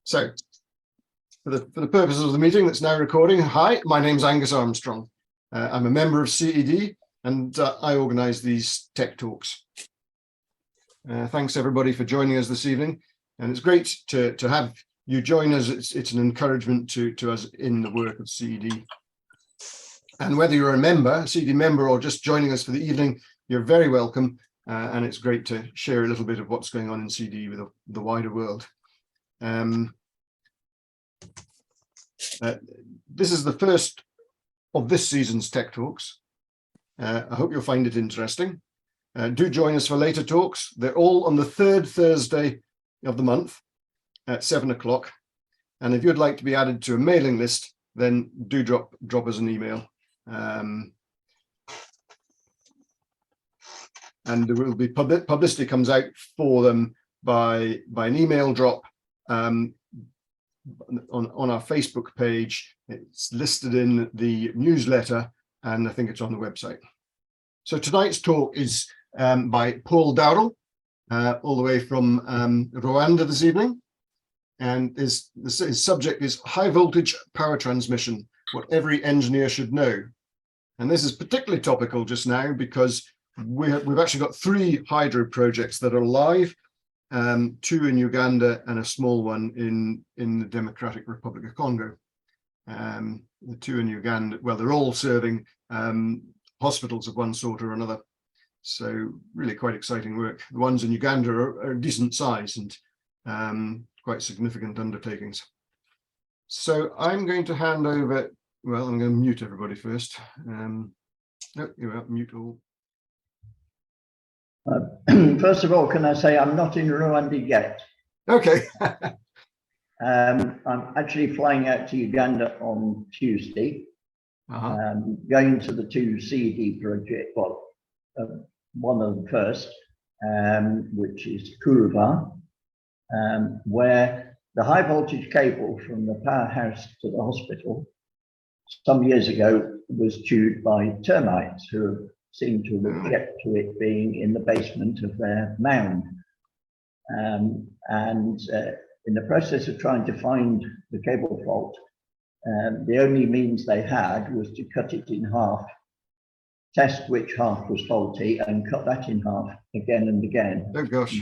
So, for the purposes of the meeting that's now recording, hi, my name's Angus Armstrong. I'm a member of CED and I organise these tech talks. Thanks everybody for joining us this evening, and it's great to have you join us. It's an encouragement to us in the work of CED. And whether you're a CED member, or just joining us for the evening, you're very welcome. And it's great to share a little bit of what's going on in CED with the wider world. This is the first of this season's Tech Talks. I hope you'll find it interesting. Do join us for later talks. They're all on the third Thursday of the month at 7 o'clock. And if you'd like to be added to a mailing list, then do drop us an email. And there will be publicity comes out for them by an email drop on our Facebook page. It's listed in the newsletter, and I think it's on the website. So tonight's talk is by Paul Darrall, all the way from Rwanda this evening, and his subject is high voltage power transmission, what every engineer should know. And this is particularly topical just now because we've actually got 3 hydro projects that are live, 2 in Uganda and a small one in the Democratic Republic of Congo. The 2 in Uganda, well, they're all serving hospitals of one sort or another. So really quite exciting work. The ones in Uganda are decent size and quite significant undertakings. So I'm going to hand over, well, I'm going to mute everybody first. No, you are, mute all. First of all, can I say I'm not in Rwanda yet? Okay. I'm actually flying out to Uganda on Tuesday, going to the 2 CED projects, well, one of them first, which is Kuruva, where the high voltage cable from the powerhouse to the hospital some years ago was chewed by termites who seemed to object to it being in the basement of their mound. And in the process of trying to find the cable fault, the only means they had was to cut it in half, test which half was faulty, and cut that in half again and again. Oh gosh.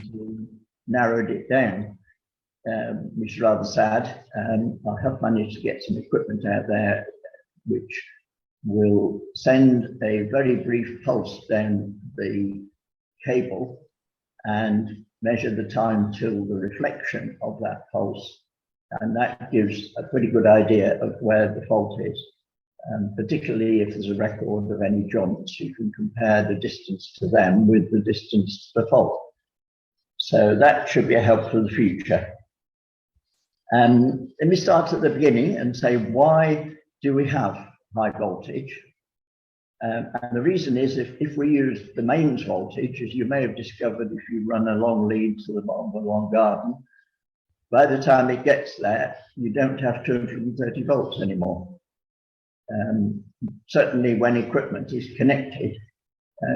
Narrowed it down, which is rather sad. I have managed to get some equipment out there which will send a very brief pulse down the cable and measure the time till the reflection of that pulse. And that gives a pretty good idea of where the fault is. Particularly if there's a record of any jumps, you can compare the distance to them with the distance to the fault. So that should be a help for the future. Let me start at the beginning and say, why do we have high voltage? And the reason is if we use the mains voltage, as you may have discovered if you run a long lead to the bottom of a long garden, by the time it gets there, you don't have 230 volts anymore. Certainly when equipment is connected,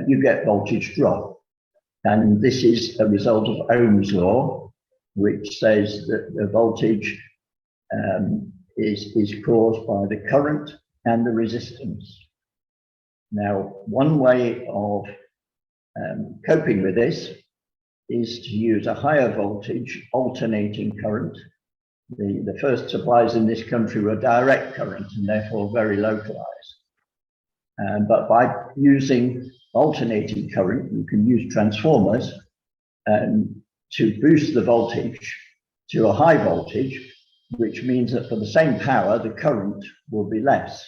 you get voltage drop. And this is a result of Ohm's law, which says that the voltage is caused by the current and the resistance. Now, one way of coping with this is to use a higher voltage alternating current. The first supplies in this country were direct current and therefore very localized. But by using alternating current, you can use transformers to boost the voltage to a high voltage, which means that for the same power, the current will be less.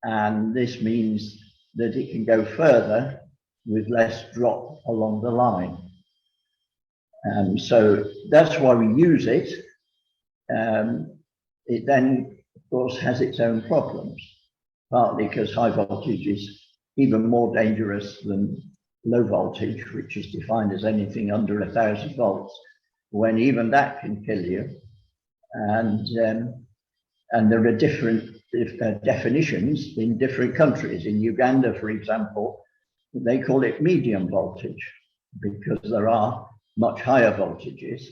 And this means that it can go further with less drop along the line. So that's why we use it. It then, of course, has its own problems, partly because high voltage is even more dangerous than low voltage, which is defined as anything under 1,000 volts, when even that can kill you. And there are different definitions in different countries. In Uganda, for example, they call it medium voltage because there are much higher voltages.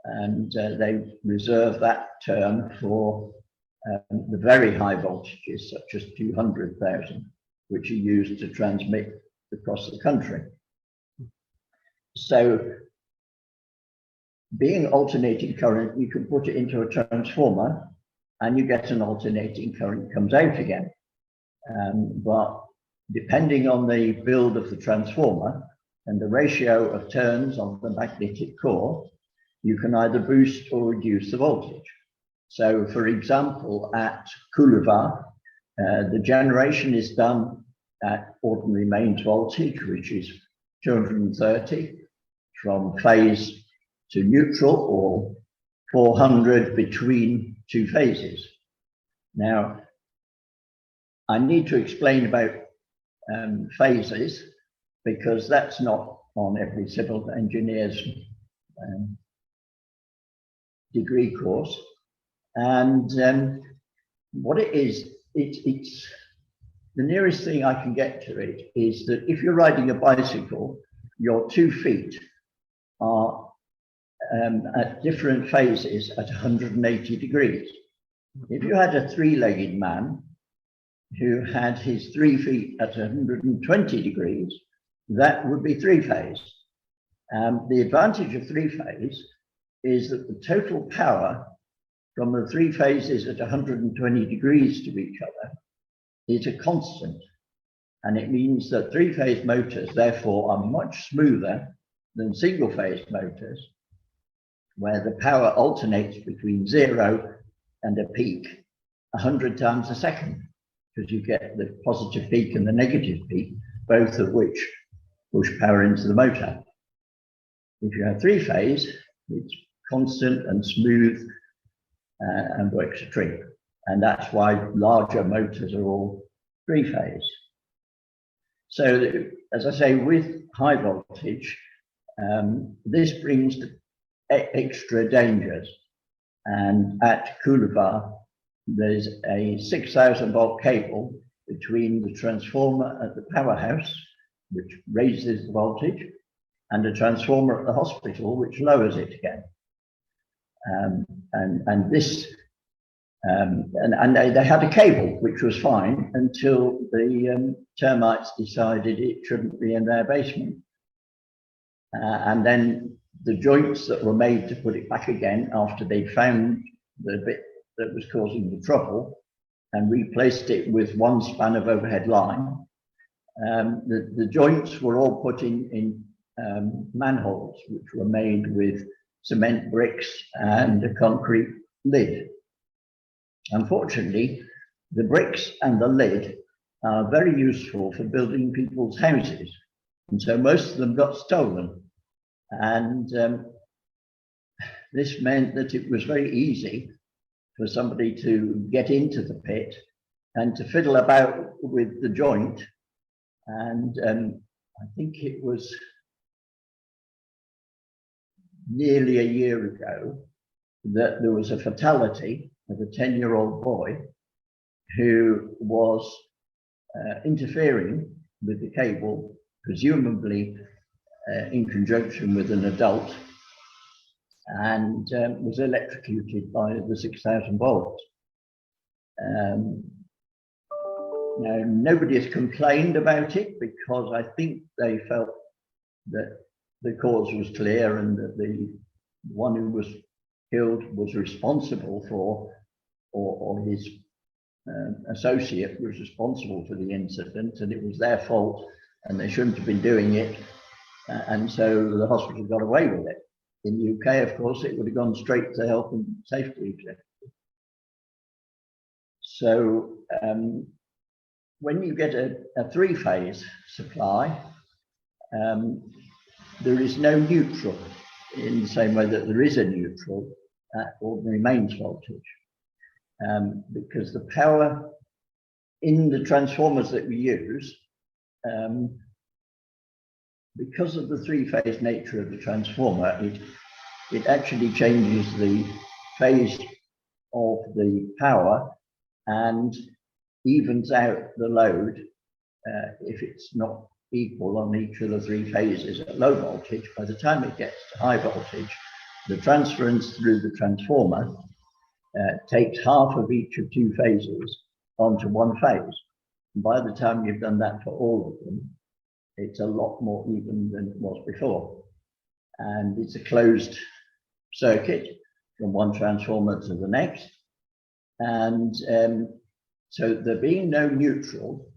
and they reserve that term for the very high voltages, such as 200,000, which are used to transmit across the country. So, being alternating current, you can put it into a transformer and you get an alternating current comes out again. But depending on the build of the transformer and the ratio of turns on the magnetic core, you can either boost or reduce the voltage. So, for example, at Coulommiers, the generation is done at ordinary mains voltage, which is 230 from phase to neutral, or 400 between two phases. Now, I need to explain about phases, because that's not on every civil engineer's degree course. And what it is, it's the nearest thing I can get to it is that if you're riding a bicycle, your 2 feet are at different phases at 180 degrees. If you had a 3-legged man who had his 3 feet at 120 degrees, that would be 3-phase. The advantage of 3-phase is that the total power from the 3 phases at 120 degrees to each other is a constant. And it means that 3-phase motors, therefore, are much smoother than single-phase motors, where the power alternates between 0 and a peak 100 times a second, because you get the positive peak and the negative peak, both of which push power into the motor. If you have 3-phase, it's constant and smooth and works a treat. And that's why larger motors are all 3-phase. So, as I say, with high voltage, this brings extra dangers. And at Coulommiers, there's a 6,000 volt cable between the transformer at the powerhouse, which raises the voltage, and a transformer at the hospital, which lowers it again. They had a cable, which was fine until the termites decided it shouldn't be in their basement. And then the joints that were made to put it back again after they found the bit that was causing the trouble and replaced it with one span of overhead line, the joints were all put in manholes, which were made with cement bricks and a concrete lid. Unfortunately, the bricks and the lid are very useful for building people's houses, and so most of them got stolen. And this meant that it was very easy for somebody to get into the pit and to fiddle about with the joint. And I think it was nearly a year ago that there was a fatality of a 10-year-old boy who was interfering with the cable, presumably in conjunction with an adult, and was electrocuted by the 6,000 volts. Now, nobody has complained about it because I think they felt that the cause was clear and that the one who was killed was responsible for, or his associate was responsible for the incident, and it was their fault and they shouldn't have been doing it. And so the hospital got away with it. In the UK, of course, it would have gone straight to health and safety executive. So when you get a 3-phase supply, there is no neutral in the same way that there is a neutral at ordinary mains voltage, because the power in the transformers that we use, because of the 3-phase nature of the transformer, it actually changes the phase of the power and evens out the load if it's not equal on each of the 3 phases at low voltage. By the time it gets to high voltage, the transference through the transformer takes half of each of two phases onto one phase. And by the time you've done that for all of them, it's a lot more even than it was before. And it's a closed circuit from one transformer to the next. And so there being no neutral,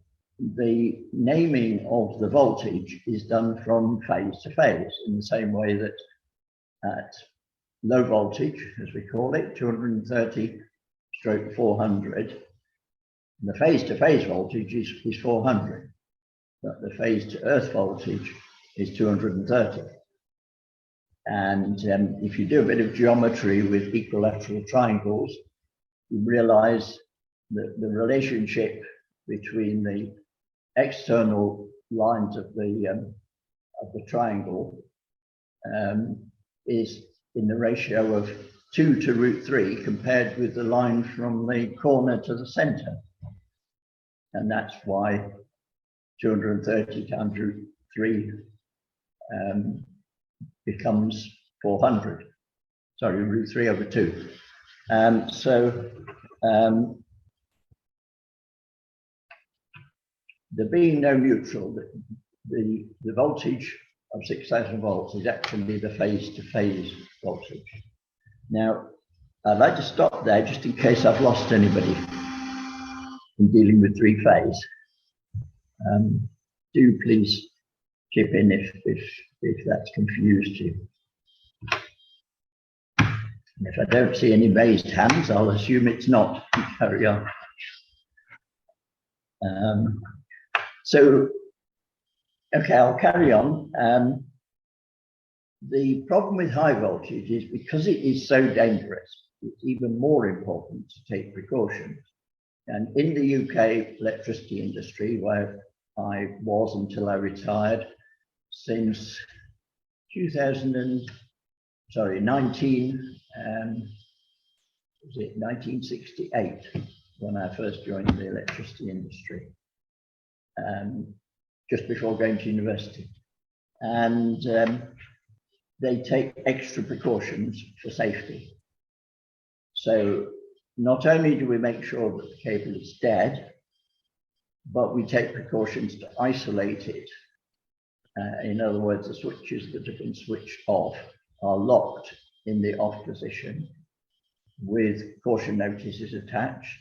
the naming of the voltage is done from phase to phase in the same way that at low voltage, as we call it, 230/400, the phase to phase voltage is 400, but the phase to earth voltage is 230. And if you do a bit of geometry with equilateral triangles, you realize that the relationship between the external lines of the triangle is in the ratio of 2 to √3 compared with the line from the corner to the center. And that's why 230 times √3 becomes 400. Sorry, √3/2. There being no neutral, the voltage of 6,000 volts is actually the phase-to-phase voltage. Now, I'd like to stop there just in case I've lost anybody in dealing with three-phase. Do please chip in if that's confused you. And if I don't see any raised hands, I'll assume it's not. Carry on. Okay, I'll carry on. The problem with high voltage is because it is so dangerous, it's even more important to take precautions. And in the UK electricity industry, where I was until I retired, since 1968, when I first joined the electricity industry, just before going to university. And they take extra precautions for safety. So not only do we make sure that the cable is dead, but we take precautions to isolate it. In other words, the switches that have been switched off are locked in the off position with caution notices attached,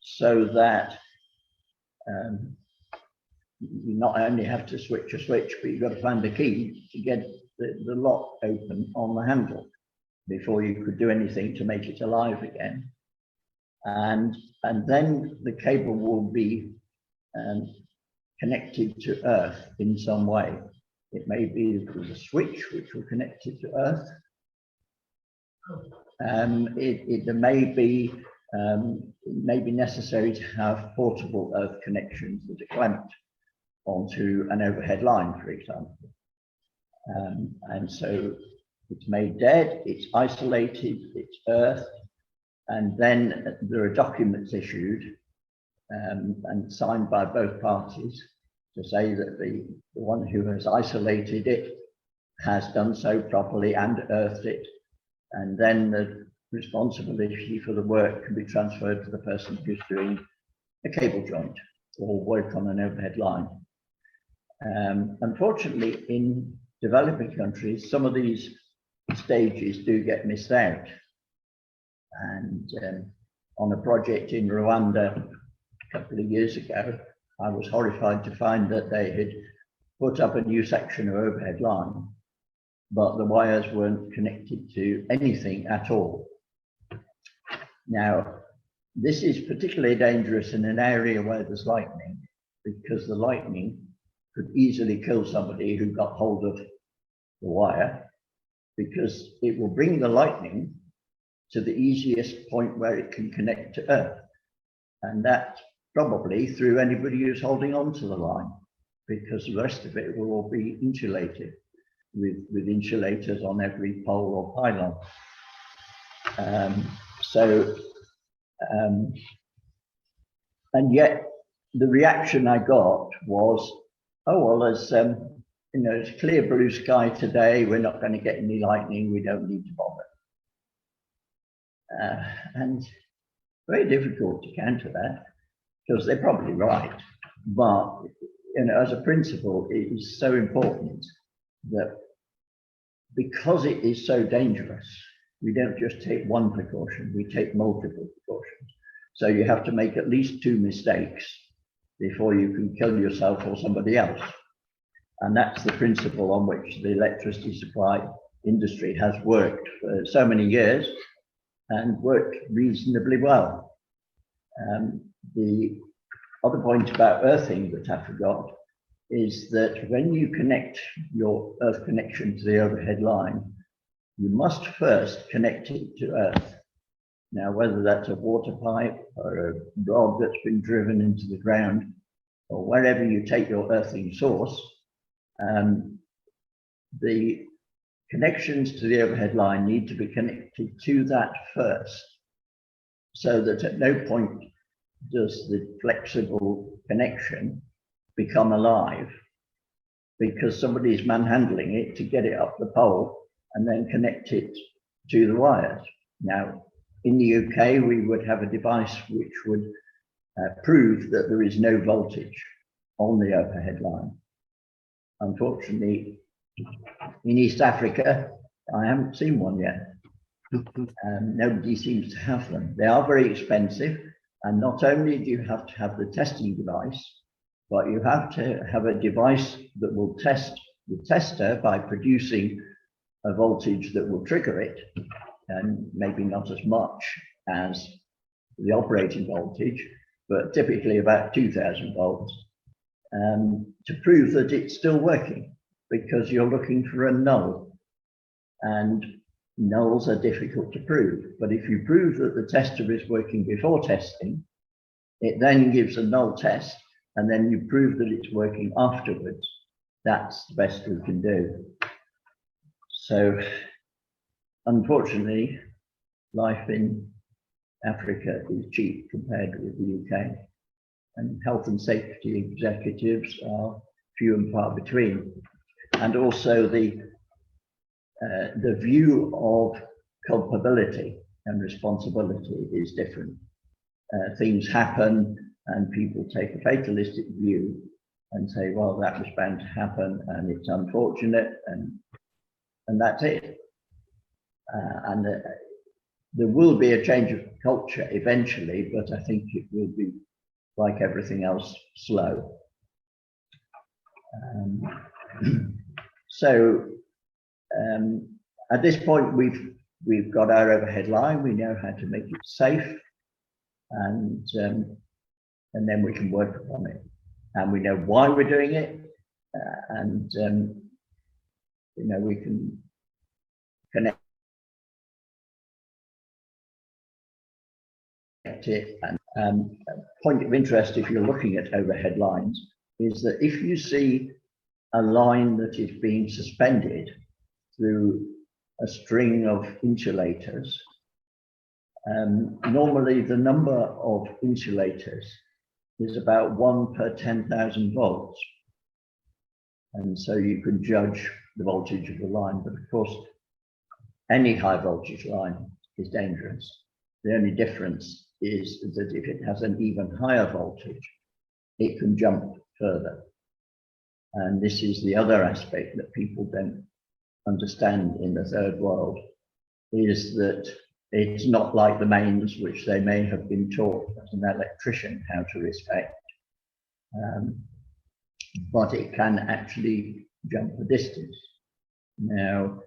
so that you not only have to switch a switch, but you've got to find a key to get the lock open on the handle before you could do anything to make it alive again. And then the cable will be connected to earth in some way. It may be there's a switch which will connect it to earth. It may be necessary to have portable earth connections that are clamped onto an overhead line, for example. And so it's made dead, it's isolated, it's earth, and then there are documents issued and signed by both parties to say that the one who has isolated it has done so properly and earthed it, and then the responsibility for the work can be transferred to the person who's doing a cable joint or work on an overhead line. Unfortunately, in developing countries, some of these stages do get missed out. And on a project in Rwanda a couple of years ago, I was horrified to find that they had put up a new section of overhead line, but the wires weren't connected to anything at all. Now, this is particularly dangerous in an area where there's lightning, because the lightning could easily kill somebody who got hold of the wire, because it will bring the lightning to the easiest point where it can connect to earth. And that's probably through anybody who's holding on to the line, because the rest of it will all be insulated with insulators on every pole or pylon. And yet the reaction I got was, oh, well, it's clear blue sky today, we're not going to get any lightning, we don't need to bother. And very difficult to counter that, because they're probably right. But as a principle, it is so important that because it is so dangerous, we don't just take one precaution, we take multiple precautions. So you have to make at least 2 mistakes before you can kill yourself or somebody else. And that's the principle on which the electricity supply industry has worked for so many years and worked reasonably well. The other point about earthing that I forgot is that when you connect your earth connection to the overhead line, you must first connect it to earth. Now, whether that's a water pipe or a rod that's been driven into the ground, or wherever you take your earthing source, the connections to the overhead line need to be connected to that first, so that at no point does the flexible connection become alive because somebody is manhandling it to get it up the pole and then connect it to the wires. Now, in the UK, we would have a device which would prove that there is no voltage on the overhead line. Unfortunately, in East Africa, I haven't seen one yet. Nobody seems to have them. They are very expensive, and not only do you have to have the testing device, but you have to have a device that will test the tester by producing a voltage that will trigger it, and maybe not as much as the operating voltage, but typically about 2000 volts, to prove that it's still working, because you're looking for a null, and nulls are difficult to prove. But if you prove that the tester is working before testing, it then gives a null test, and then you prove that it's working afterwards. That's the best we can do. So, unfortunately, life in Africa is cheap compared with the UK, and health and safety executives are few and far between. And also the view of culpability and responsibility is different. Things happen and people take a fatalistic view and say, well, that was bound to happen and it's unfortunate, and that's it. And there will be a change of culture eventually, but I think it will be, like everything else, slow. So at this point, we've got our overhead line. We know how to make it safe, and then we can work upon it. And we know why we're doing it, and we can connect it. And a point of interest, if you're looking at overhead lines, is that if you see a line that is being suspended through a string of insulators, normally the number of insulators is about 1 per 10,000 volts. And so you can judge the voltage of the line, but of course, any high voltage line is dangerous. The only difference is that if it has an even higher voltage, it can jump further. And this is the other aspect that people don't understand in the third world, is that it's not like the mains, which they may have been taught as an electrician how to respect, but it can actually jump the distance. Now,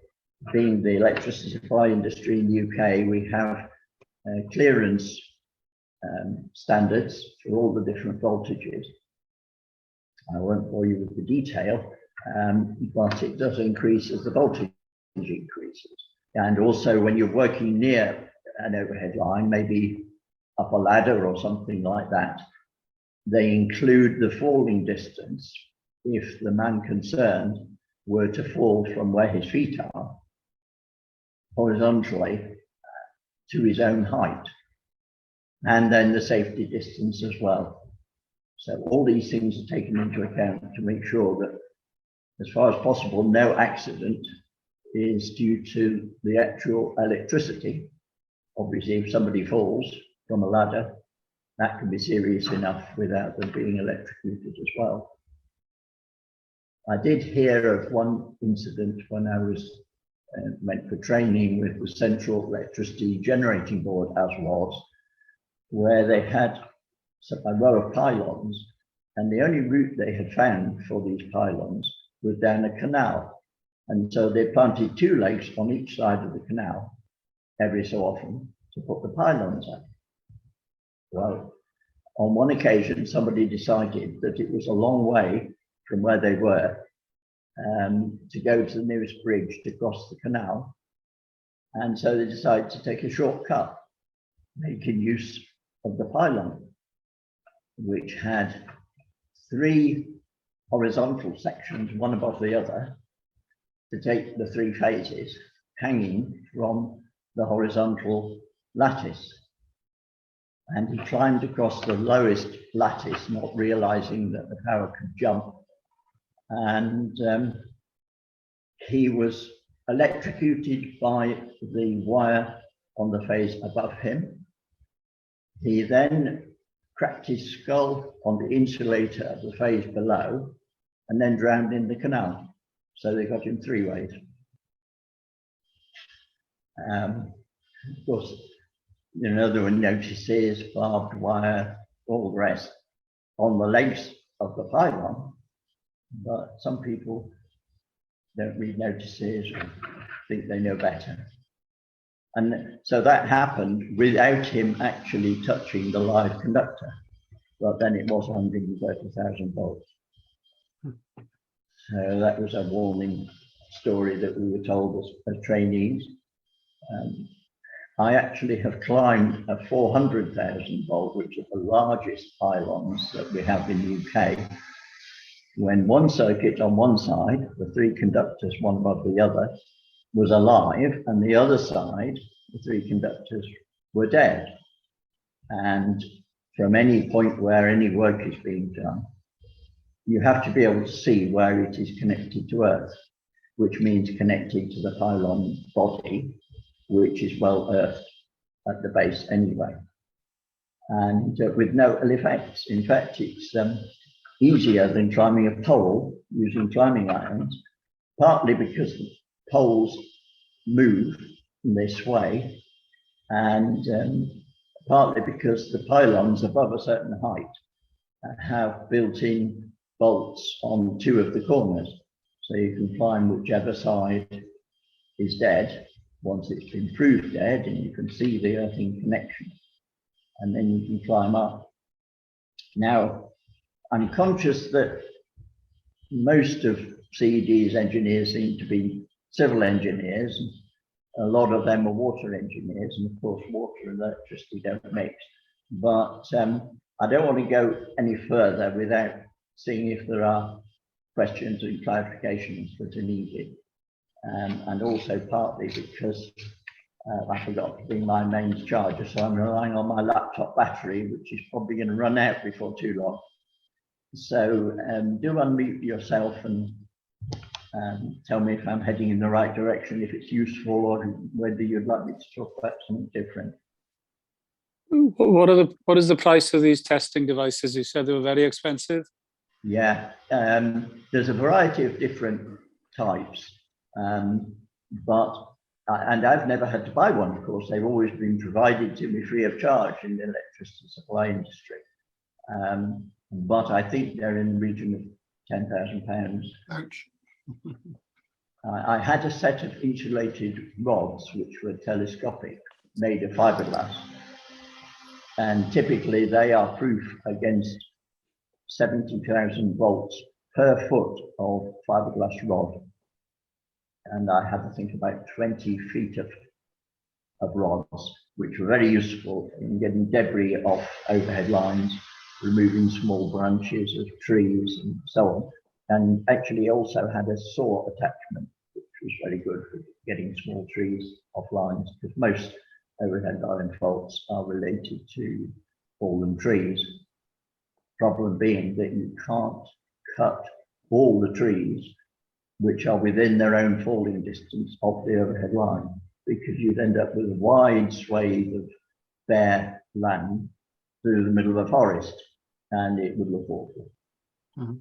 being the electricity supply industry in the UK, we have clearance standards for all the different voltages. I won't bore you with the detail, but it does increase as the voltage increases. And also when you're working near an overhead line, maybe up a ladder or something like that, they include the falling distance if the man concerned were to fall from where his feet are horizontally to his own height, and then the safety distance as well. So all these things are taken into account to make sure that as far as possible, no accident is due to the actual electricity. Obviously, if somebody falls from a ladder, that can be serious enough without them being electrocuted as well. I did hear of one incident when I was went for training with the Central Electricity Generating Board, as was, where they had a row of pylons, and the only route they had found for these pylons was down a canal. And so they planted two legs on each side of the canal every so often to put the pylons up. Well, on one occasion, somebody decided that it was a long way from where they were to go to the nearest bridge to cross the canal. And so they decided to take a shortcut, making use of the pylon, which had three horizontal sections, one above the other, to take the three phases hanging from the horizontal lattice. And he climbed across the lowest lattice, not realizing that the power could jump. And he was electrocuted by the wire on the phase above him. He then cracked his skull on the insulator of the phase below and then drowned in the canal. So they got him three ways. Of course, you know, there were notices, barbed wire, all the rest on the legs of the pylon, but some people don't read notices or think they know better. And so that happened without him actually touching the live conductor, but then it was 130,000 volts. So that was a warning story that we were told as trainees. I actually have climbed a 400,000 volt, which is the largest pylons that we have in the UK, when one circuit on one side, the three conductors, one above the other, was alive, and the other side, the three conductors, were dead. And from any point where any work is being done, you have to be able to see where it is connected to Earth, which means connected to the pylon body, which is well earthed at the base anyway, and with no ill effects. In fact, it's easier than climbing a pole using climbing irons, partly because the poles move and they sway, and partly because the pylons above a certain height have built-in bolts on two of the corners, so you can climb whichever side is dead once it's been proved dead, and you can see the earthing connection, and then you can climb up. Now, I'm conscious that most of CED's engineers seem to be civil engineers. A lot of them are water engineers, and of course water and electricity don't mix. But I don't want to go any further without seeing if there are questions and clarifications that are needed. And also partly because I forgot to bring my mains charger, so I'm relying on my laptop battery, which is probably going to run out before too long. So do unmute yourself and tell me if I'm heading in the right direction, if it's useful, or whether you'd like me to talk about something different. What is the price of these testing devices? You said they were very expensive. Yeah, there's a variety of different types, but I've never had to buy one. Of course, they've always been provided to me free of charge in the electricity supply industry. But I think they're in the region of £10,000. Ouch. I had a set of insulated rods which were telescopic, made of fiberglass, and typically they are proof against 70,000 volts per foot of fiberglass rod. And I had to think about 20 feet of rods, which were very useful in getting debris off overhead lines, removing small branches of trees and so on. And actually also had a saw attachment, which was very good for getting small trees off lines, because most overhead line faults are related to fallen trees. Problem being that you can't cut all the trees which are within their own falling distance of the overhead line, because you'd end up with a wide swathe of bare land through the middle of a forest, and it would look awful. Mhm.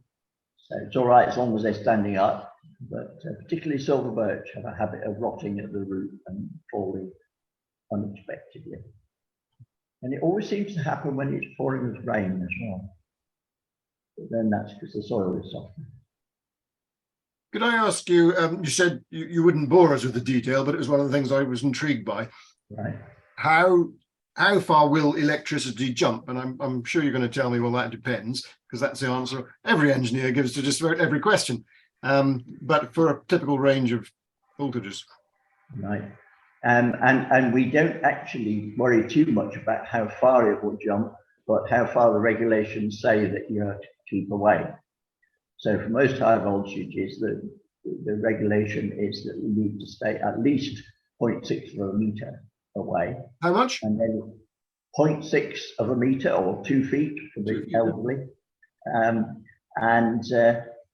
So it's all right as long as they're standing up, but particularly silver birch have a habit of rotting at the root and falling unexpectedly. And it always seems to happen when it's pouring with rain as well. But then that's because the soil is soft. Could I ask you, you said you wouldn't bore us with the detail, but it was one of the things I was intrigued by. Right. How far will electricity jump? And I'm sure you're going to tell me, well, that depends, because that's the answer every engineer gives to just about every question. But for a typical range of voltages. Right. And we don't actually worry too much about how far it will jump, but how far the regulations say that you have to keep away. So for most high voltages, the regulation is that we need to stay at least 0.6 of a meter away. How much? And then 0.6 of a meter, or 2 feet for the elderly.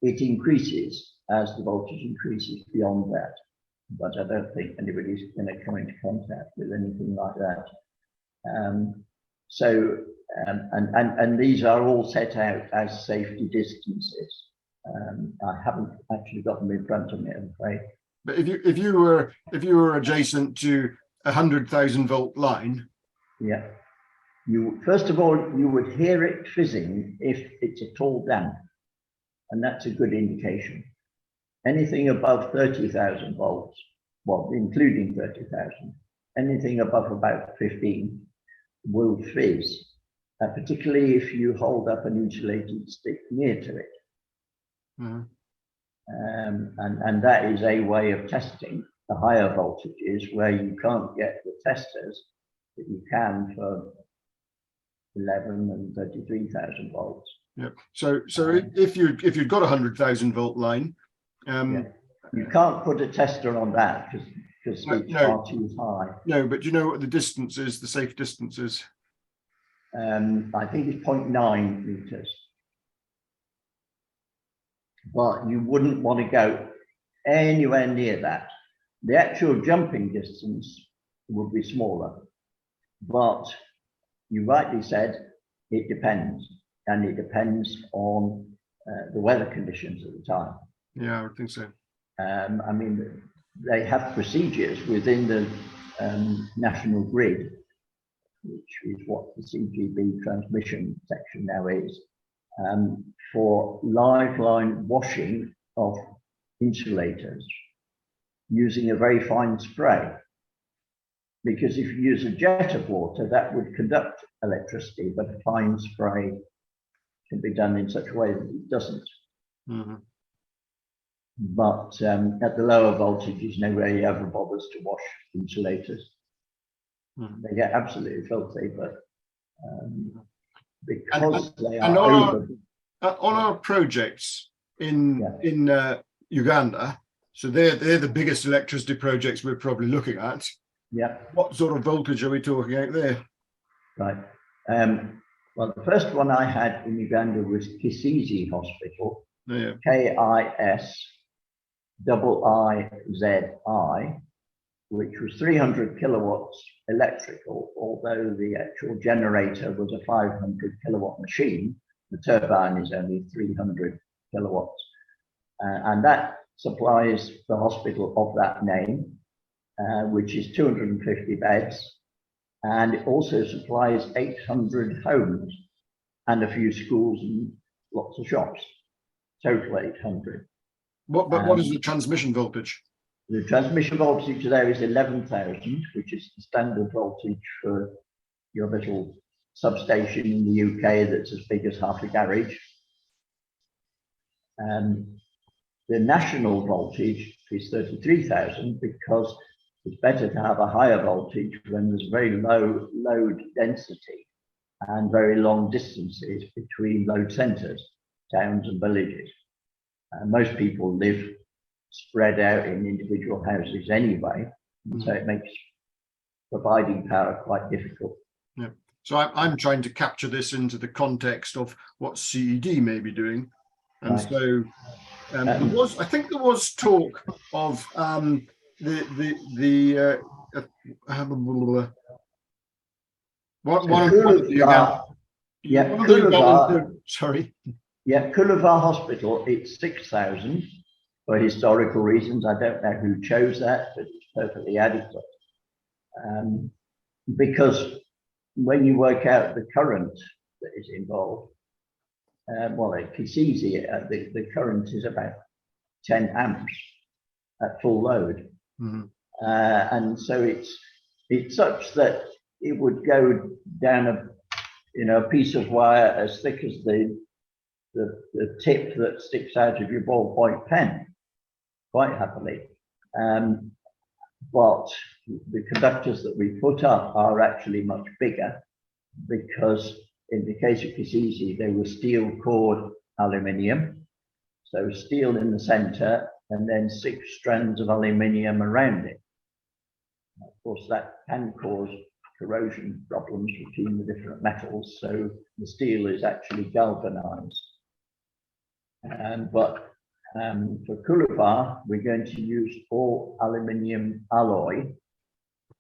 It increases as the voltage increases beyond that. But I don't think anybody's going to come into contact with anything like that. And these are all set out as safety distances. I haven't actually got them in front of me, I'm afraid. But if you were adjacent to 100,000 volt line, yeah, first of all you would hear it fizzing if it's a tall damp, and that's a good indication. Anything above 30,000 volts, well, including 30,000, anything above about 15 will fizz, particularly if you hold up an insulated stick near to it. Mhm. And that is a way of testing the higher voltages where you can't get the testers that you can for 11 and 33,000 volts. Yeah. So if you've got 100,000 volt line, Yeah. You can't put a tester on that because it's far too high. No, but you know what the distance is, the safe distance is? I think it's 0.9 meters. But you wouldn't want to go anywhere near that. The actual jumping distance would be smaller. But you rightly said, it depends. And it depends on the weather conditions at the time. Yeah, I would think so. I mean, they have procedures within the national grid, which is what the CGB transmission section now is, for live line washing of insulators using a very fine spray. Because if you use a jet of water, that would conduct electricity, but a fine spray can be done in such a way that it doesn't. Mm-hmm. But at the lower voltages, nobody ever bothers to wash insulators. Mm-hmm. They get absolutely filthy, but because they are over. On our projects in Uganda, so they're the biggest electricity projects we're probably looking at. Yeah. What sort of voltage are we talking out there? Right. Well, the first one I had in Uganda was Kisizi Hospital. Yeah. KISIIZI, which was 300 kilowatts electrical, although the actual generator was a 500 kilowatt machine. The turbine is only 300 kilowatts. And that supplies the hospital of that name, which is 250 beds. And it also supplies 800 homes and a few schools and lots of shops. Total 800. What is the transmission voltage? The transmission voltage there is 11,000, which is the standard voltage for your little substation in the UK that's as big as half a garage. The national voltage is 33,000 because it's better to have a higher voltage when there's very low load density and very long distances between load centres, towns and villages. Most people live spread out in individual houses anyway, so it makes providing power quite difficult. Yeah. So I'm trying to capture this into the context of what CED may be doing. And right. So I think there was talk of Coolabah Hospital, it's 6,000 for historical reasons. I don't know who chose that, but it's perfectly adequate. Because when you work out the current that is involved, well, it's easy. The current is about 10 amps at full load. Mm-hmm. And so it's such that it would go down a piece of wire as thick as the tip that sticks out of your ballpoint pen, quite happily. But the conductors that we put up are actually much bigger, because in the case of Kisizi, they were steel cored aluminium. So steel in the center and then 6 strands of aluminium around it. Of course, that can cause corrosion problems between the different metals. So the steel is actually galvanized. But for Coolabah, we're going to use all aluminium alloy.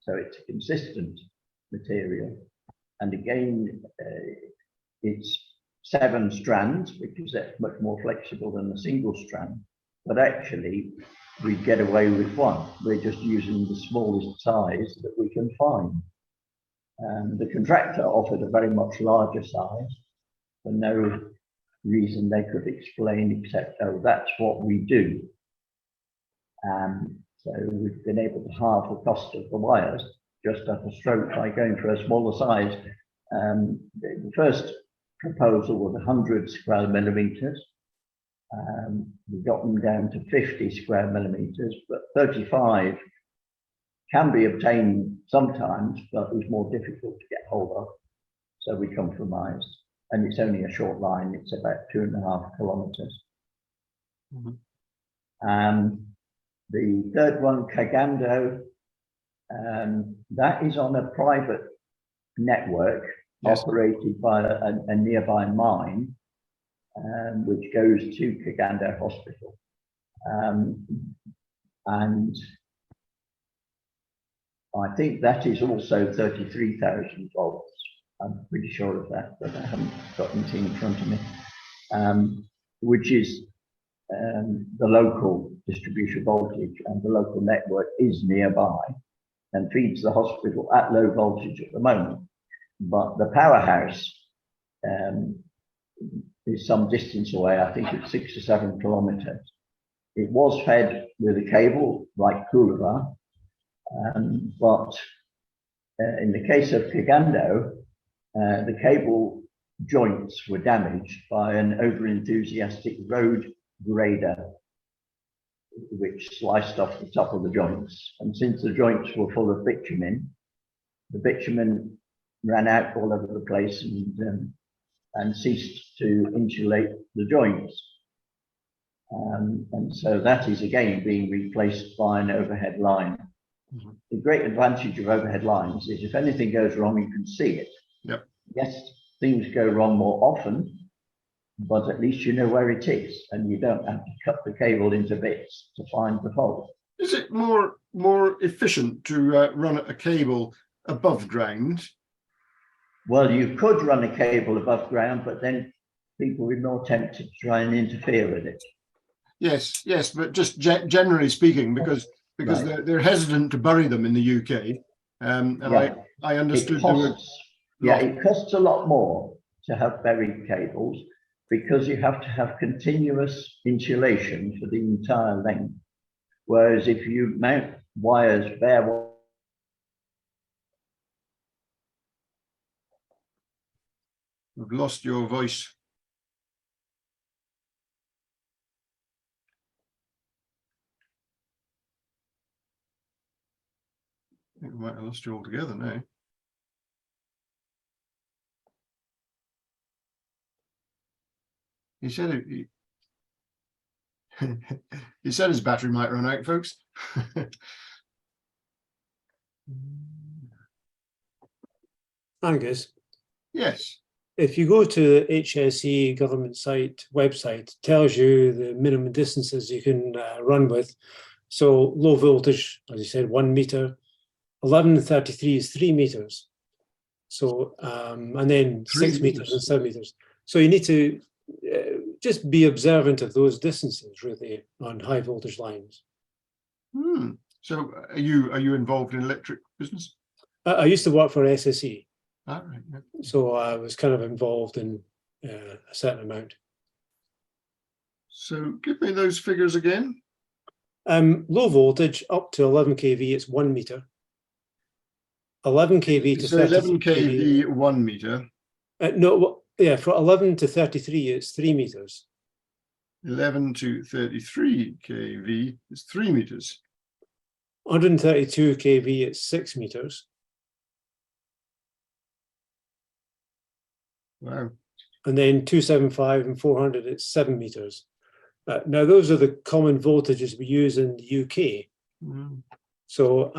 So it's a consistent material. And again, it's 7 strands, because that's much more flexible than a single strand. But actually, we get away with 1. We're just using the smallest size that we can find. The contractor offered a very much larger size for no reason they could explain, except, oh, that's what we do. So we've been able to halve the cost of the wires just at a stroke by going for a smaller size. The first proposal was 100 square millimeters. We got them down to 50 square millimeters, but 35 can be obtained sometimes, but is more difficult to get hold of. So we compromised, and it's only a short line. It's about 2.5 kilometers. Mm-hmm. The third one, Kagando, that is on a private network. Yes. Operated by a nearby mine, which goes to Kagando Hospital. And I think that is also 33,000 volts. I'm pretty sure of that, but I haven't got anything in front of me, which is the local distribution voltage, and the local network is nearby and feeds the hospital at low voltage at the moment. But the powerhouse is some distance away. I think it's 6 or 7 kilometers. It was fed with a cable like Coolabah, but in the case of Kagando, the cable joints were damaged by an over-enthusiastic road grader, which sliced off the top of the joints. And since the joints were full of bitumen, the bitumen ran out all over the place and ceased to insulate the joints. And so that is again being replaced by an overhead line. Mm-hmm. The great advantage of overhead lines is if anything goes wrong, you can see it. Yep. Yes, things go wrong more often, but at least you know where it is, and you don't have to cut the cable into bits to find the fault. Is it more efficient to run a cable above ground? Well, you could run a cable above ground, but then people would be more tempted to try and interfere with it. Yes, but just generally speaking, because right. they're hesitant to bury them in the UK, and yeah. I understood. It costs a lot more to have buried cables, because you have to have continuous insulation for the entire length. Whereas if you mount wires, bare wires, we've lost your voice. I think we might have lost you altogether now. He said he said his battery might run out, folks. Angus. Yes. if you go to the HSE government site website, it tells you the minimum distances you can run with. So low voltage, as you said, 1 meter. 1133 is 3 meters. So and then 6 meters and 7 meters. So you need to just be observant of those distances really on high voltage lines. So are you involved in electric business? I used to work for SSE. All right. Yeah. So I was kind of involved in a certain amount. So give me those figures again. Low voltage up to 11 kV, it's 1 meter. 11 kV to So 11 kV, 1 meter. No, yeah, for 11 to 33, it's 3 meters. 11 to 33 kV is 3 meters. 132 kV, it's 6 meters. Wow. And then 275 and 400, it's 7 meters. Now, those are the common voltages we use in the UK. So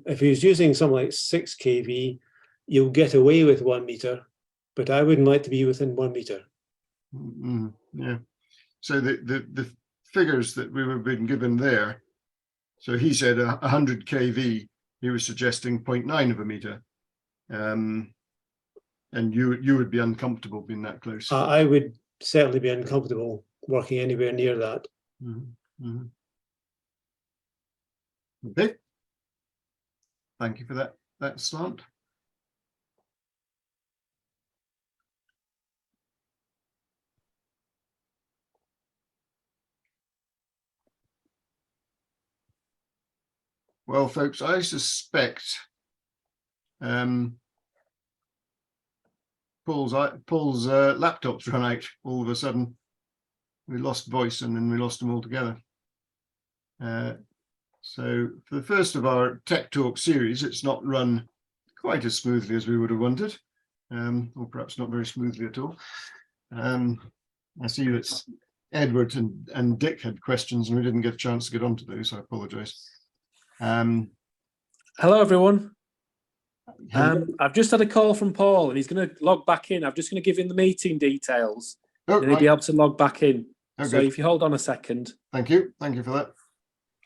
if he was using something like 6 kV, you'll get away with 1 meter, but I wouldn't like to be within 1 meter. Yeah. So the figures that we were being given there, so he said 100 kV, he was suggesting 0.9 of a meter. And you would be uncomfortable being that close. I would certainly be uncomfortable working anywhere near that. Okay. Thank you for that slant. Well, folks, I suspect Paul's laptop's run out all of a sudden. We lost voice and then we lost them altogether. So for the first of our Tech Talk series, it's not run quite as smoothly as we would have wanted, or perhaps not very smoothly at all. I see that Edward and Dick had questions and we didn't get a chance to get onto those, so I apologise. Hello, everyone. I've just had a call from Paul and he's going to log back in. I'm just going to give him the meeting details and he'll be able to log back in. Okay. So if you hold on a second. Thank you for that.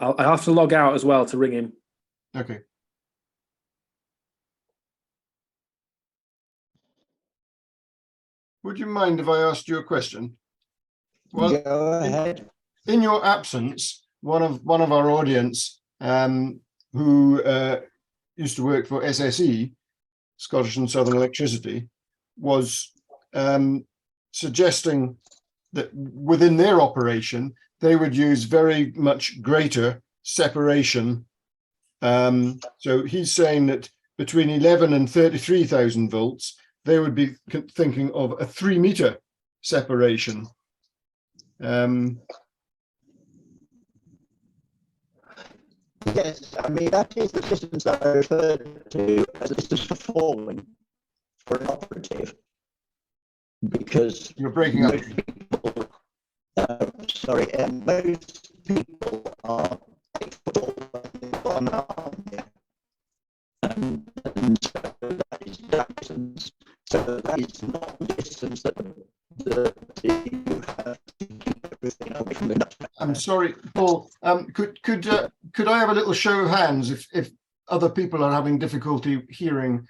I have to log out as well to ring him. Okay. Would you mind if I asked you a question? Well, go ahead. In your absence, one of our audience who used to work for SSE, Scottish and Southern Electricity, was suggesting that within their operation, they would use very much greater separation. So he's saying that between 11 and 33,000 volts, they would be thinking of a 3 meter separation. Yes, I mean, that is the distance that I referred to as distance for falling for an operative. Because you're breaking up. Most people, most people are 8 foot tall on arm, yeah. And so that is that distance. So that is not the distance that you have to keep everything away from the duct. I'm sorry, Paul. Could I have a little show of hands if other people are having difficulty hearing?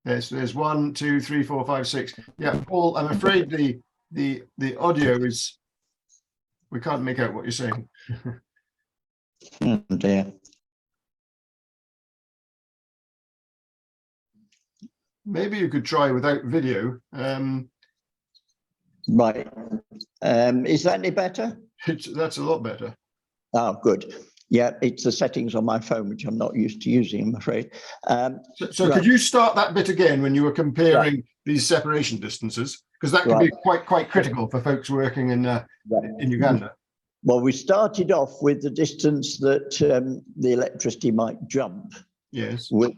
Yes, there's 1, 2, 3, 4, 5, 6. Yeah, Paul, I'm afraid the audio is, we can't make out what you're saying. Oh dear. Maybe you could try without video. Right. Is that any better? That's a lot better. Oh, good. Yeah, it's the settings on my phone, which I'm not used to using, I'm afraid. So right. Could you start that bit again when you were comparing these separation distances? Because that could be quite critical for folks working in Uganda. Well, we started off with the distance that the electricity might jump. Yes. Which,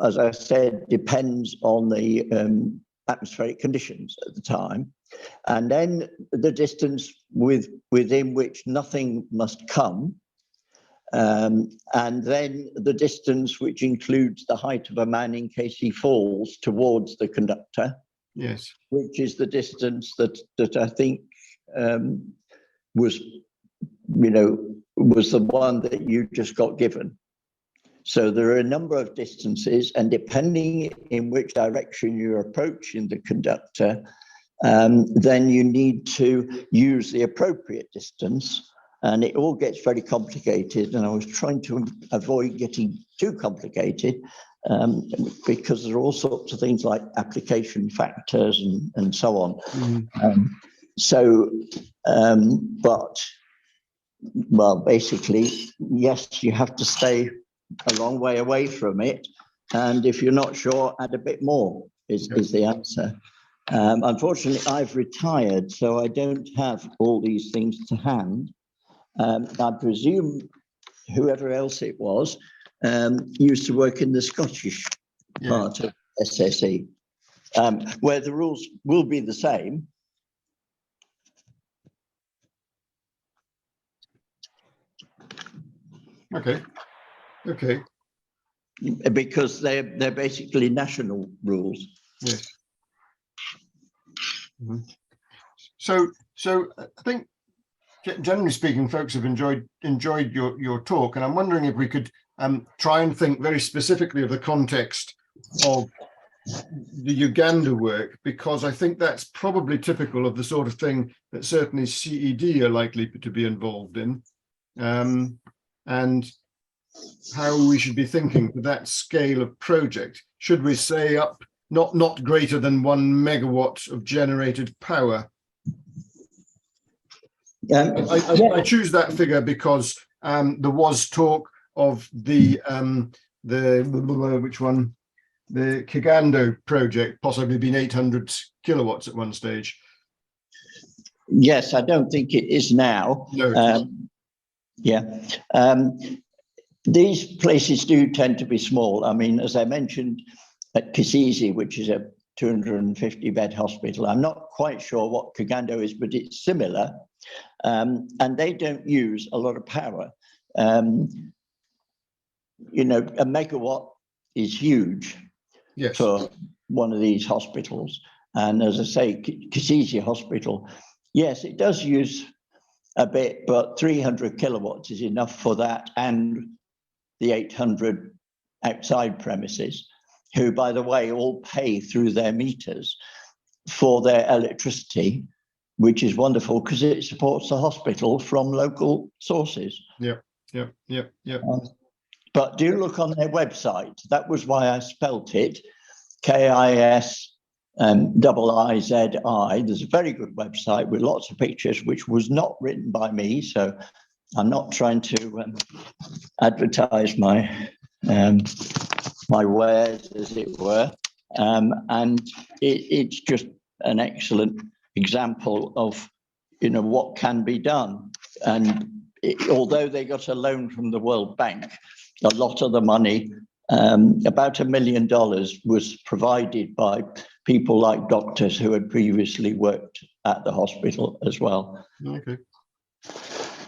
as I said, depends on the atmospheric conditions at the time. And then the distance within which nothing must come. And then the distance which includes the height of a man in case he falls towards the conductor. Yes. which is the distance that I think was the one that you just got given. So there are a number of distances, and depending in which direction you're approaching the conductor, then you need to use the appropriate distance, and it all gets very complicated. And I was trying to avoid getting too complicated because there are all sorts of things like application factors and so on. But basically, yes, you have to stay a long way away from it. And if you're not sure, add a bit more is the answer. Unfortunately, I've retired, so I don't have all these things to hand. I presume whoever else it was used to work in the Scottish part of SSE, where the rules will be the same. Okay. Because they're basically national rules. Yes. So I think, generally speaking, folks have enjoyed your talk, and I'm wondering if we could try and think very specifically of the context of the Uganda work, because I think that's probably typical of the sort of thing that certainly CED are likely to be involved in, and how we should be thinking for that scale of project. Should we say up not greater than 1 megawatt of generated power? I choose that figure because there was talk of the Kigando project possibly being 800 kilowatts at one stage. Yes, I don't think it is now. No. These places do tend to be small. I mean, as I mentioned, at Kisizi, which is a 250-bed hospital, I'm not quite sure what Kigando is, but it's similar. And they don't use a lot of power. A megawatt is huge for one of these hospitals. And as I say, Kisizi Hospital, yes, it does use a bit, but 300 kilowatts is enough for that and the 800 outside premises, who, by the way, all pay through their meters for their electricity, which is wonderful because it supports the hospital from local sources. But do look on their website. That was why I spelt it KISIIZI. There's a very good website with lots of pictures, which was not written by me. So I'm not trying to advertise my wares, as it were. And it's just an excellent example of what can be done. And although they got a loan from the World Bank, a lot of the money, about $1 million, was provided by people like doctors who had previously worked at the hospital as well. Okay.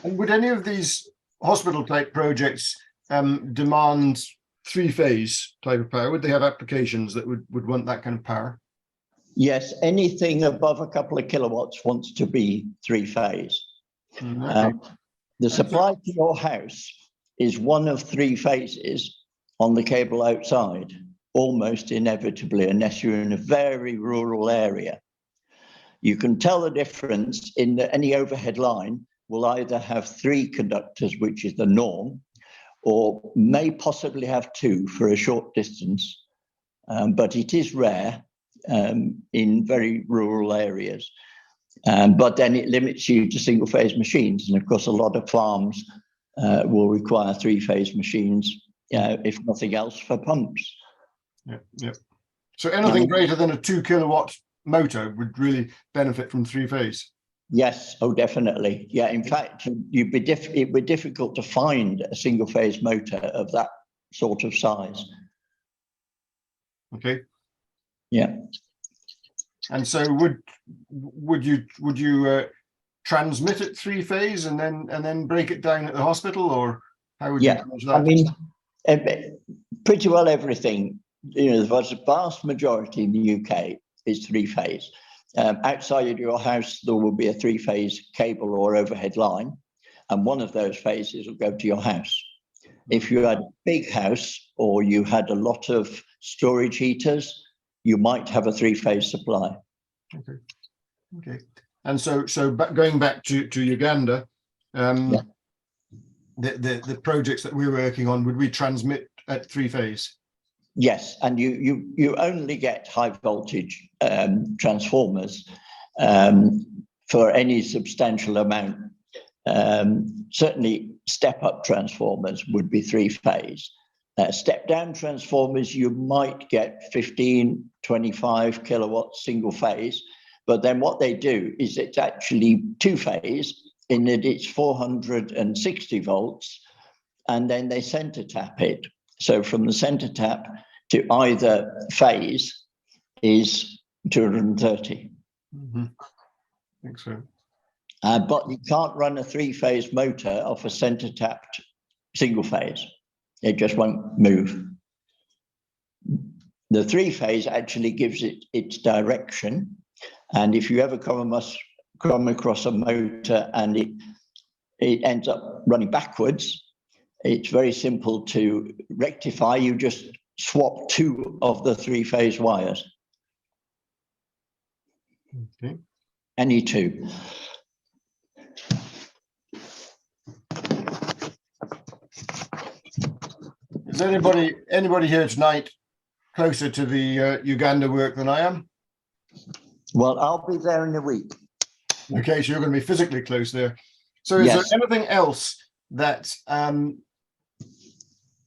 And would any of these hospital type projects demand 3-phase type of power? Would they have applications that would want that kind of power? Yes, anything above a couple of kilowatts wants to be 3-phase. Okay. The supply to your house is one of 3 phases on the cable outside, almost inevitably, unless you're in a very rural area. You can tell the difference in that any overhead line will either have 3 conductors, which is the norm, or may possibly have 2 for a short distance. But it is rare in very rural areas. But then it limits you to single-phase machines. And of course, a lot of farms will require 3-phase machines, if nothing else, for pumps. So anything greater than a 2 kilowatt motor would really benefit from 3-phase? Yes, definitely. Yeah, in fact, it'd be difficult to find a single-phase motor of that sort of size. Okay. Yeah. And so would you transmit it 3-phase and then break it down at the hospital, or how would you manage that? I mean, pretty well everything. There's a vast majority in the UK is three-phase. Outside of your house, there will be a three-phase cable or overhead line, and one of those phases will go to your house. If you had a big house or you had a lot of storage heaters, you might have a three-phase supply. Okay. And so going back to Uganda, the projects that we're working on, would we transmit at three-phase? Yes, and you only get high voltage transformers for any substantial amount. Certainly step-up transformers would be three-phase. Step-down transformers, you might get 15, 25 kilowatts single phase, but then what they do is it's actually two-phase in that it's 460 volts, and then they center tap it. So from the center tap to either phase is 230. I think so. But you can't run a three-phase motor off a center tapped single phase. It just won't move. The three-phase actually gives it its direction. And if you ever come across a motor and it ends up running backwards, it's very simple to rectify. You just swap two of the three-phase wires. Okay. Any two. Is anybody here tonight closer to the Uganda work than I am? Well, I'll be there in a week. Okay, so you're going to be physically close there. So is Yes. there anything else that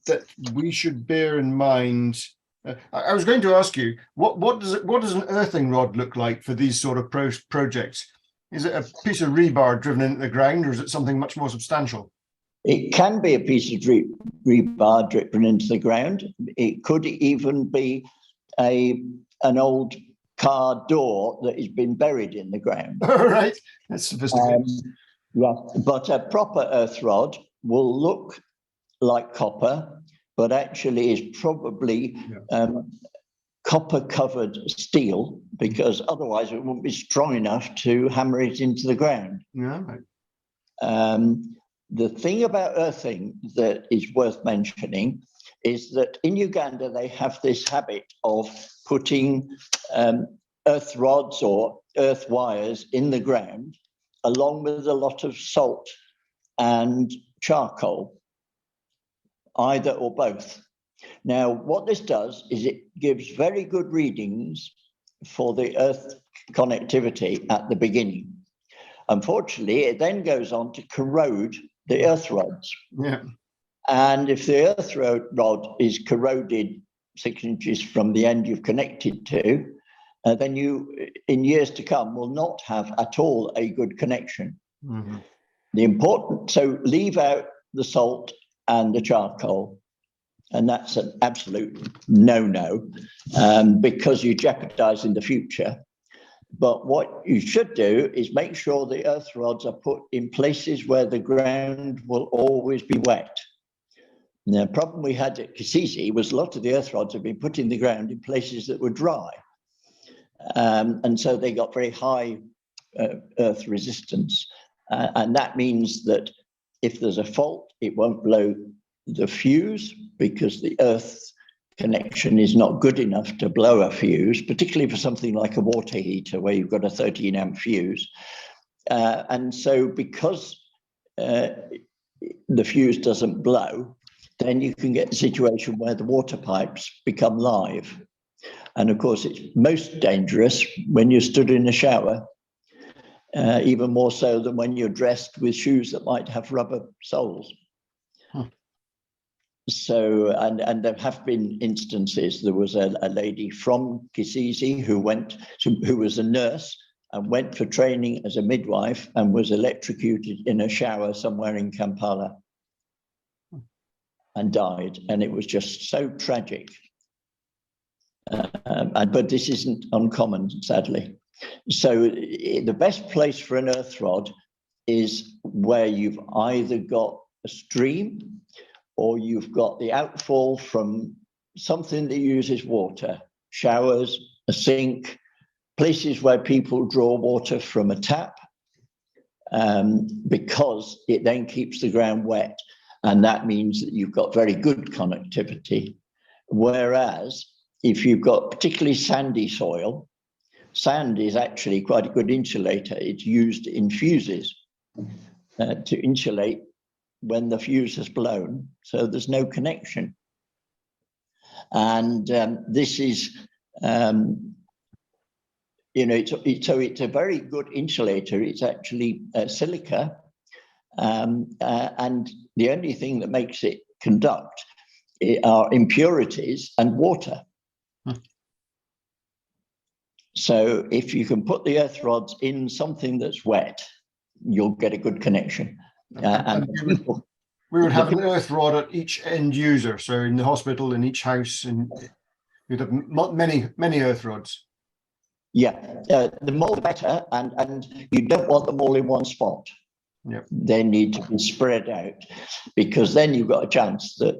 that we should bear in mind? I was going to ask you, what does an earthing rod look like for these sort of projects? Is it a piece of rebar driven into the ground, or is it something much more substantial? It can be a piece of rebar driven into the ground. It could even be an old car door that has been buried in the ground. All right, that's sophisticated. Yeah, but a proper earth rod will look like copper, but actually is probably copper covered steel, because otherwise it won't be strong enough to hammer it into the ground. Yeah. Right. The thing about earthing that is worth mentioning is that in Uganda, they have this habit of putting earth rods or earth wires in the ground, along with a lot of salt and charcoal, either or both. Now, what this does is it gives very good readings for the earth connectivity at the beginning. Unfortunately, it then goes on to corrode the earth rods. Yeah. And if the earth rod is corroded 6 inches from the end you've connected to, then you, in years to come, will not have at all a good connection. Mm-hmm. So leave out the salt and the charcoal. And that's an absolute no-no, because you jeopardize in the future. But what you should do is make sure the earth rods are put in places where the ground will always be wet. Now, the problem we had at CED was a lot of the earth rods have been put in the ground in places that were dry. And so they got very high earth resistance. And that means that if there's a fault, it won't blow the fuse, because the earth connection is not good enough to blow a fuse, particularly for something like a water heater where you've got a 13 amp fuse. And so because the fuse doesn't blow, then you can get a situation where the water pipes become live. And of course, it's most dangerous when you're stood in a shower, even more so than when you're dressed with shoes that might have rubber soles. So, and there have been instances. There was a lady from CED who was a nurse and went for training as a midwife and was electrocuted in a shower somewhere in Kampala and died. And it was just so tragic. But this isn't uncommon, sadly. So the best place for an earth rod is where you've either got a stream or you've got the outfall from something that uses water, showers, a sink, places where people draw water from a tap, because it then keeps the ground wet, and that means that you've got very good connectivity. Whereas if you've got particularly sandy soil, sand is actually quite a good insulator. It's used in fuses to insulate when the fuse has blown, so there's no connection. And this is, it's a very good insulator. It's actually silica, and the only thing that makes it conduct are impurities and water. So if you can put the earth rods in something that's wet, you'll get a good connection. We would have an earth rod at each end user. So in the hospital, in each house, and you'd have many earth rods. Yeah, the more the better, and you don't want them all in one spot. Yep. They need to be spread out, because then you've got a chance that,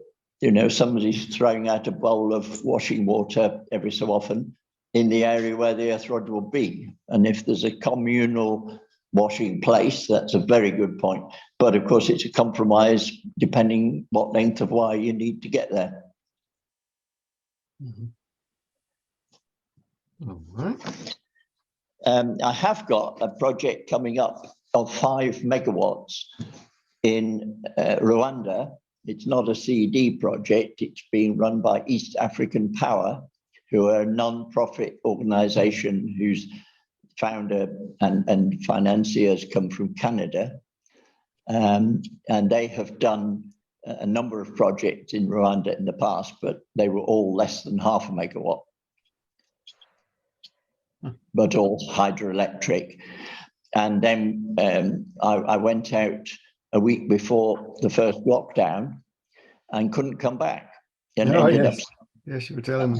somebody's throwing out a bowl of washing water every so often in the area where the earth rod will be. And if there's a communal washing place, that's a very good point. But of course, it's a compromise depending what length of wire you need to get there. All right. I have got a project coming up of 5 megawatts in Rwanda. It's not a CED project. It's being run by East African Power, who are a non-profit organization whose founder and financiers come from Canada. And they have done a number of projects in Rwanda in the past, but they were all less than half a megawatt, but all hydroelectric. And then I went out a week before the first lockdown and couldn't come back. And ended up, yes, you were telling me.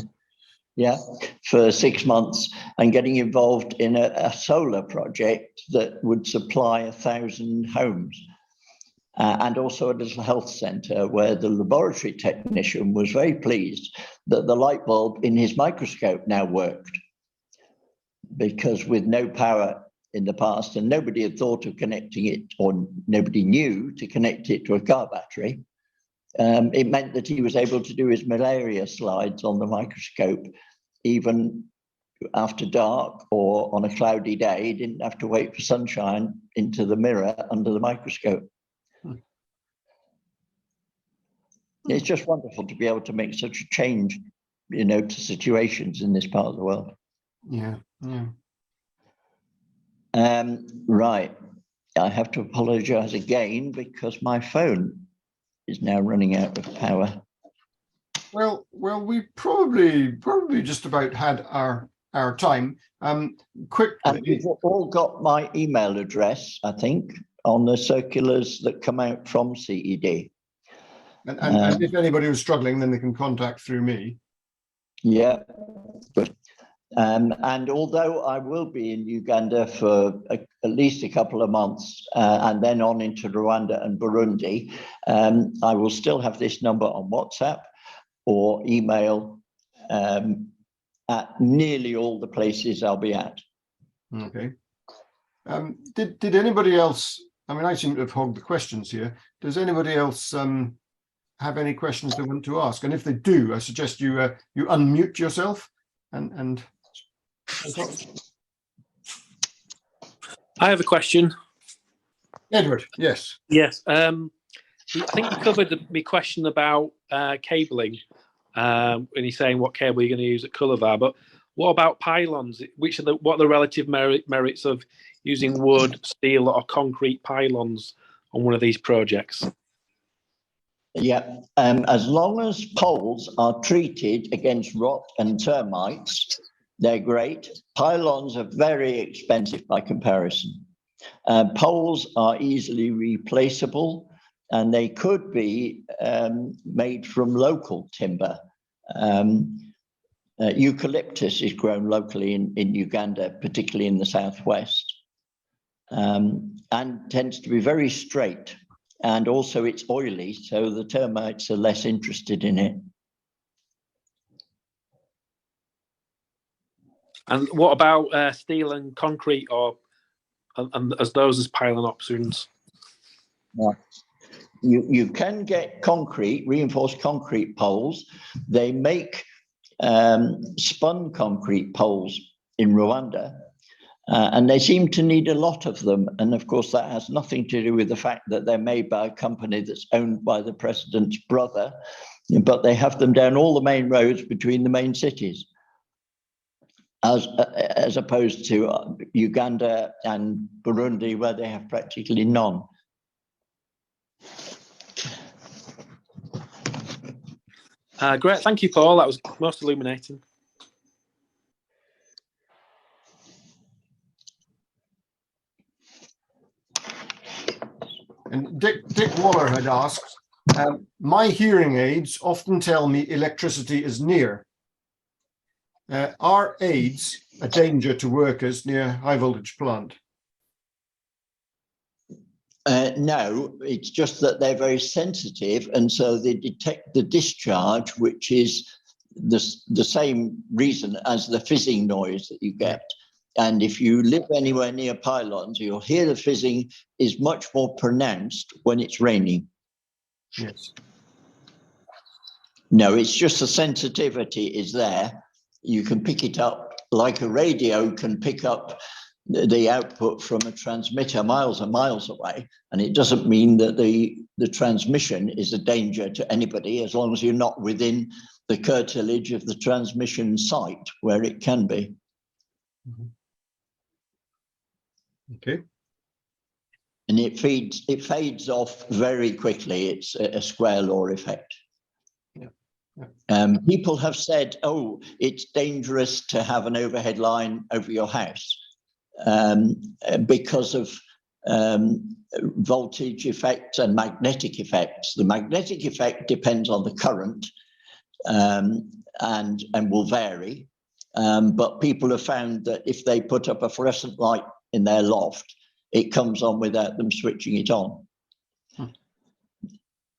Yeah, for 6 months, and getting involved in a solar project that would supply 1,000 homes. And also a little health centre where the laboratory technician was very pleased that the light bulb in his microscope now worked. Because with no power in the past, and nobody had thought of connecting it, or nobody knew to connect it to a car battery, it meant that he was able to do his malaria slides on the microscope even after dark or on a cloudy day. He didn't have to wait for sunshine into the mirror under the microscope. It's just wonderful to be able to make such a change, to situations in this part of the world. Yeah. Right. I have to apologize again because my phone is now running out of power. Well, we probably just about had our time. Quickly, and you've all got my email address, I think, on the circulars that come out from CED. And if anybody was struggling, then they can contact through me. Yeah, good. And although I will be in Uganda for at least a couple of months and then on into Rwanda and Burundi, I will still have this number on WhatsApp or email at nearly all the places I'll be at. Okay. Did anybody else, I seem to have hogged the questions here. Does anybody else have any questions they want to ask? And if they do, I suggest you unmute yourself and I have a question. Edward, yes. Yes. I think you covered my question about cabling when you're saying what cable you're going to use at Colovar, but what about pylons? What are the relative merits of using wood, steel, or concrete pylons on one of these projects? Yeah, as long as poles are treated against rot and termites, they're great. Pylons are very expensive by comparison. Poles are easily replaceable, and they could be made from local timber. Eucalyptus is grown locally in Uganda, particularly in the southwest, and tends to be very straight. And also it's oily, so the termites are less interested in it. And what about steel and concrete, or and as those as pylon options? Yeah. You can get concrete, reinforced concrete poles. They make spun concrete poles in Rwanda, and they seem to need a lot of them. And of course, that has nothing to do with the fact that they're made by a company that's owned by the president's brother, but they have them down all the main roads between the main cities, as opposed to Uganda and Burundi, where they have practically none. Great, thank you, Paul. That was most illuminating. And Dick Waller had asked, my hearing aids often tell me electricity is near. Are aids a danger to workers near high voltage plant? No, it's just that they're very sensitive, and so they detect the discharge, which is the same reason as the fizzing noise that you get. And if you live anywhere near pylons, you'll hear the fizzing is much more pronounced when it's raining. Yes. No, it's just the sensitivity is there. You can pick it up like a radio can pick up the output from a transmitter miles and miles away, and it doesn't mean that the transmission is a danger to anybody as long as you're not within the curtilage of the transmission site where it can be. Okay. And it fades off very quickly. It's a square law effect. People have said, oh, it's dangerous to have an overhead line over your house because of voltage effects and magnetic effects. The magnetic effect depends on the current and will vary. But people have found that if they put up a fluorescent light in their loft, it comes on without them switching it on.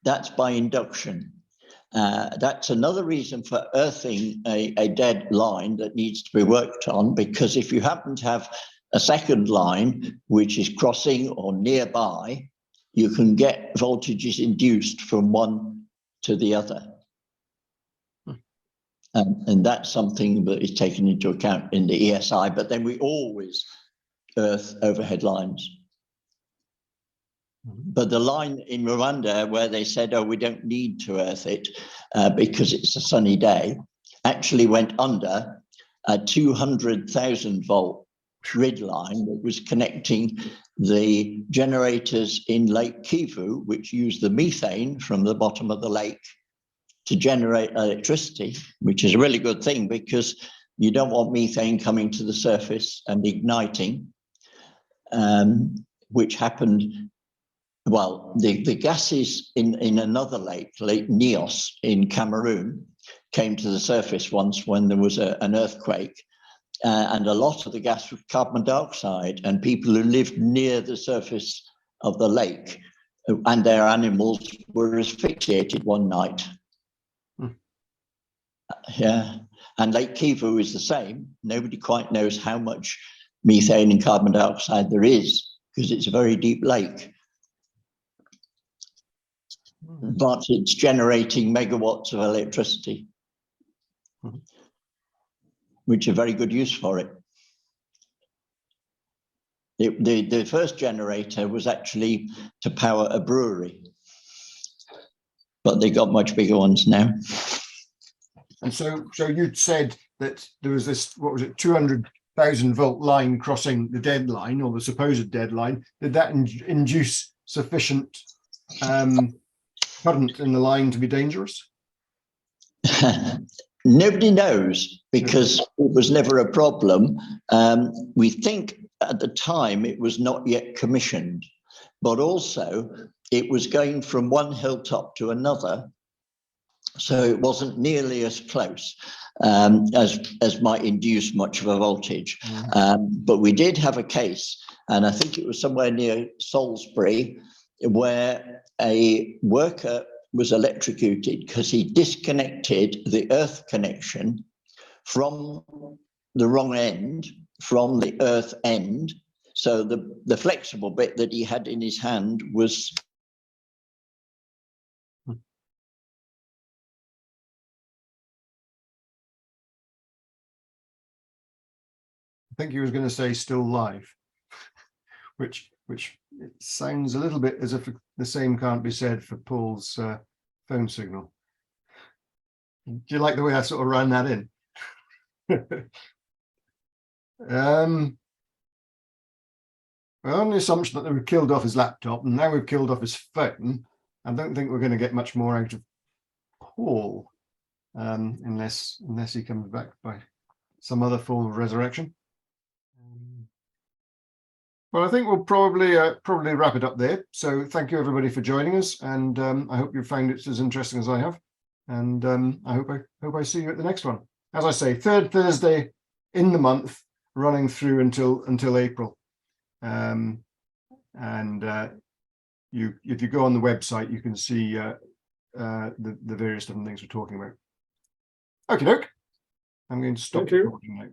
That's by induction. That's another reason for earthing a dead line that needs to be worked on, because if you happen to have a second line which is crossing or nearby, you can get voltages induced from one to the other. And that's something that is taken into account in the ESI, but then we always earth overhead lines. But the line in Rwanda where they said, oh, we don't need to earth it because it's a sunny day, actually went under a 200,000 volt grid line that was connecting the generators in Lake Kivu, which use the methane from the bottom of the lake to generate electricity, which is a really good thing because you don't want methane coming to the surface and igniting, which happened. Well, the gases in another lake, Lake Nios in Cameroon, came to the surface once when there was an earthquake, and a lot of the gas was carbon dioxide, and people who lived near the surface of the lake and their animals were asphyxiated one night. Yeah, and Lake Kivu is the same. Nobody quite knows how much methane and carbon dioxide there is because it's a very deep lake. But it's generating megawatts of electricity, which are very good use for it. The first generator was actually to power a brewery, but they got much bigger ones now. And so you'd said that there was this, what was it, 200,000 volt line crossing the dead line or the supposed dead line. Did that induce sufficient current in the line to be dangerous? Nobody knows because it was never a problem. We think at the time it was not yet commissioned, but also it was going from one hilltop to another. So it wasn't nearly as close as might induce much of a voltage. But we did have a case, and I think it was somewhere near Salisbury, where a worker was electrocuted because he disconnected the earth connection from the wrong end from the earth end. So the flexible bit that he had in his hand was. I think he was going to say still live, which it sounds a little bit as if the same can't be said for Paul's phone signal. Do you like the way I sort of ran that in? Well, on the assumption that we've killed off his laptop and now we've killed off his phone, I don't think we're going to get much more out of Paul, unless he comes back by some other form of resurrection. Well, I think we'll probably wrap it up there. So thank you everybody for joining us, and I hope you found it as interesting as I have. And I hope I see you at the next one. As I say, third Thursday in the month, running through until April. If you go on the website, you can see the various different things we're talking about. Okay, doke. I'm going to stop recording now.